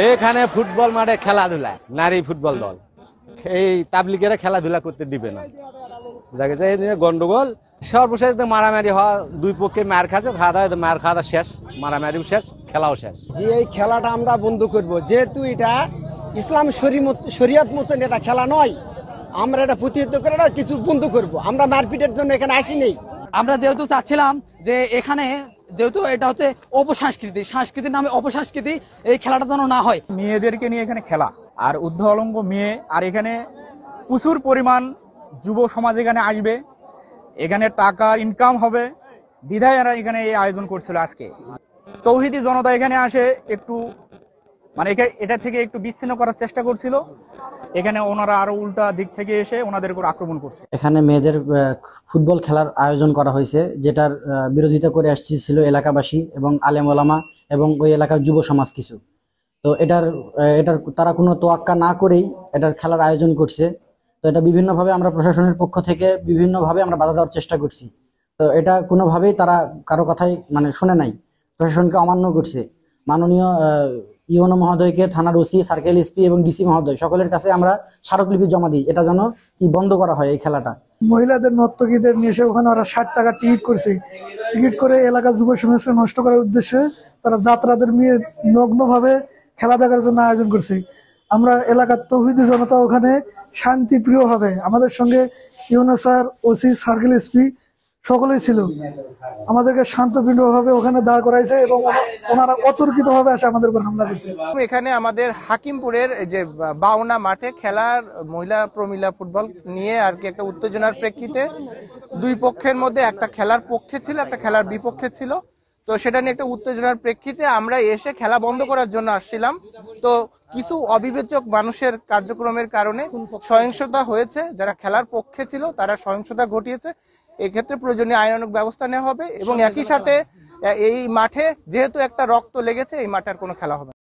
এখানে ফুটবল মাঠে খেলাধুলা, নারী ফুটবল দল এই তাবলিগেরা খেলাধুলা করতে দিবে না। বুঝা গেছে, এই নিয়ে গন্ডগোল। সর্বশেষ মারামারি হওয়া, দুই পক্ষে মার খাচ্ছে, খাওয়া দাওয়া, মার খাওয়া শেষ, মারামারিও শেষ, খেলাও শেষ। যে এই খেলাটা আমরা বন্ধ করব, যেহেতু এটা ইসলাম শরিয়ত মতন এটা খেলা নয়, আমরা এটা প্রতিহত করে কিছু বন্ধ করব। আমরা মারপিটের জন্য এখানে আসিনি। আমরা যেহেতু চাচ্ছিলাম যে এখানে যেহেতু এটা হচ্ছে অপসংস্কৃতি, সংস্কৃতির নামে অপসংস্কৃতি, এই খেলাটা যেন না হয়। মেয়েদেরকে নিয়ে এখানে খেলা, আর ঊর্ধ্ব অলঙ্গ মেয়ে, আর এখানে প্রচুর পরিমাণ যুব সমাজ এখানে আসবে, এখানে টাকা ইনকাম হবে বিধায় এরা এখানে এই আয়োজন করছিল। আজকে তৌহিদি জনতা এখানে আসে একটু মানে এটা থেকে একটু বিচ্ছিন্ন করার চেষ্টা করছিল। এখানে ওনারা আরো উল্টা দিক থেকে এসে ওনাদের উপর আক্রমণ করছে। এখানে মেয়েদের ফুটবল খেলার আয়োজন করা হয়েছে, যেটার বিরোধিতা করে আসছিল এলাকাবাসী এবং আলেম ওলামা এবং ওই এলাকার যুব সমাজ কিছু। তো এটার তারা কোনো তোয়াক্কা না করেই এটার খেলার আয়োজন করছে। তো এটা বিভিন্নভাবে আমরা প্রশাসনের পক্ষ থেকে বিভিন্নভাবে আমরা বাধা দেওয়ার চেষ্টা করছি। তো এটা কোনোভাবেই তারা কারো কথাই মানে শুনে নাই, প্রশাসনকে অমান্য করছে। মাননীয় ইউনো মহোদয়কে, থানার ওসি, সার্কেল এসপি এবং ডিসি মহোদয় সকলের কাছে আমরা স্মারকলিপি জমা দিই, এটা যেন কি বন্ধ করা হয় এই খেলাটা। মহিলাদের নর্তকীদের নিয়ে এসে ওখানে ওরা 60 টাকা টিকিট করছে। টিকিট করে এলাকার যুব সমাজকে নষ্ট করার উদ্দেশ্যে তারা যাত্রাদের নিয়ে নগ্নভাবে খেলা দেখার জন্য আয়োজন করছে। আমরা এলাকার তৌহিদি জনতা ওখানে শান্তিপ্রিয় হবে, আমাদের সঙ্গে UNO sir, OC, circle SP সকলেই ছিল, আমাদেরকে শান্তপ্রিয়ভাবে ওখানে দাঁড় করাইছে এবং ওনারা অতর্কিতভাবে এসে আমাদের উপর হামলা করছে। এখানে আমাদের হাকিমপুরের যে বাউনা মাঠে খেলার মহিলা প্রমিলা ফুটবল নিয়ে আর কি একটা উত্তেজনার প্রেক্ষিতে দুই পক্ষের মধ্যে একটা খেলার পক্ষে ছিল, একটা খেলার বিপক্ষে ছিল। তো সেটা নিয়ে একটা উত্তেজনার প্রেক্ষিতে আমরা এসে খেলা বন্ধ করার জন্য আসছিলাম। তো কিছু অবিবেচক মানুষের কার্যক্রমের কারণে সহিংসতা হয়েছে। যারা খেলার পক্ষে ছিল তারা সহিংসতা ঘটিয়েছে। এক্ষেত্রে প্রয়োজনীয় আইনানুগ ব্যবস্থা নেওয়া হবে এবং একই সাথে এই মাঠে যেহেতু একটা রক্ত লেগেছে, এই মাঠে আর কোনো খেলা হবে না।